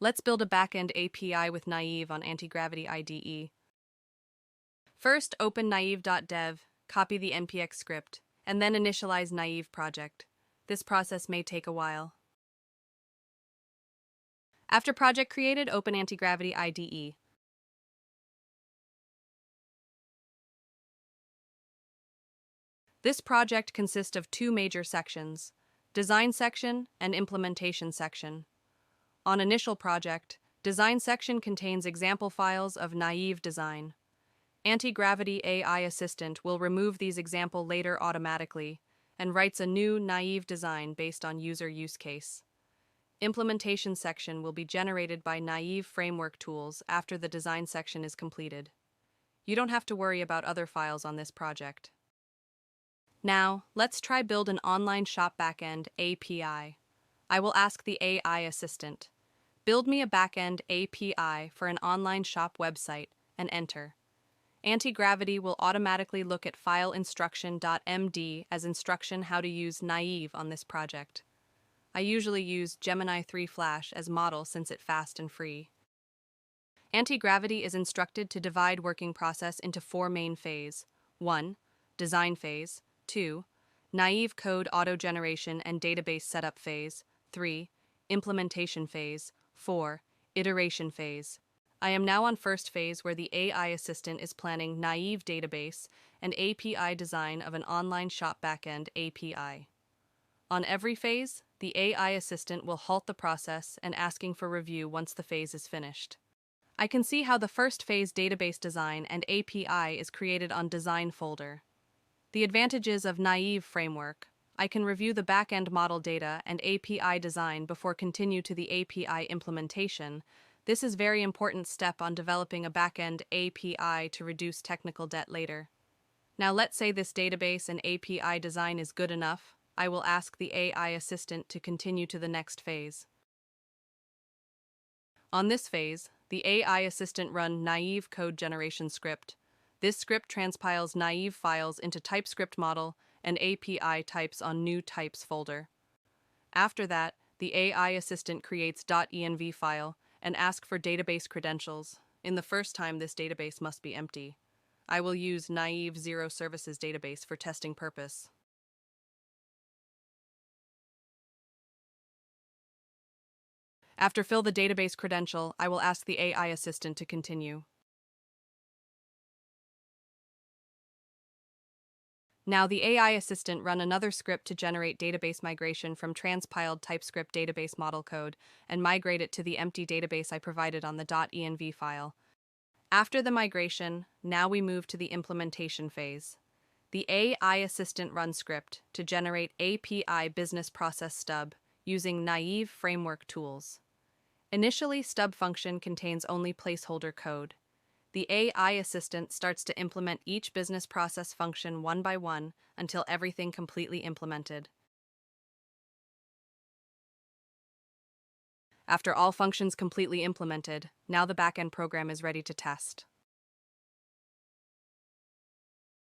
Let's build a backend API with Naiv on Antigravity IDE. First, open naive.dev, copy the npx script, and then initialize Naiv project. This process may take a while. After project created, open Antigravity IDE. This project consists of two major sections, Design section and Implementation section. On Initial project, Design section contains example files of Naive design. Antigravity AI Assistant will remove these examples later automatically and writes a new Naive design based on user use case. Implementation section will be generated by Naive Framework Tools after the design section is completed. You don't have to worry about other files on this project. Now, let's try build an online shop backend API. I will ask the AI assistant, build me a backend API for an online shop website, and enter. Antigravity will automatically look at file instruction.md as instruction how to use Naive on this project. I usually use Gemini 3 Flash as model since it's fast and free. Antigravity is instructed to divide working process into four main phases. 1. Design phase. 2. Naive code auto-generation and database setup phase. 3. Implementation phase. 4. Iteration phase. I am now on first phase where the AI assistant is planning Naive database and API design of an online shop backend API. On every phase, the AI assistant will halt the process and asking for review once the phase is finished. I can see how the first phase database design and API is created on Design folder. The advantages of Naive framework. I can review the backend model data and API design before continue to the API implementation. This is a very important step on developing a backend API to reduce technical debt later. Now let's say this database and API design is good enough. I will ask the AI assistant to continue to the next phase. On this phase, the AI assistant run Naive code generation script. This script transpiles Naive files into TypeScript model and API types on New Types folder. After that, the AI assistant creates .env file and asks for database credentials. In the first time, this database must be empty. I will use Naive Zero Services database for testing purpose. After fill the database credential, I will ask the AI assistant to continue. Now the AI assistant run another script to generate database migration from transpiled TypeScript database model code and migrate it to the empty database I provided on the .env file. After the migration, now we move to the implementation phase. The AI assistant runs script to generate API business process stub using Naive Framework Tools. Initially, stub function contains only placeholder code. The AI assistant starts to implement each business process function one by one until everything completely implemented. After all functions completely implemented, now the backend program is ready to test.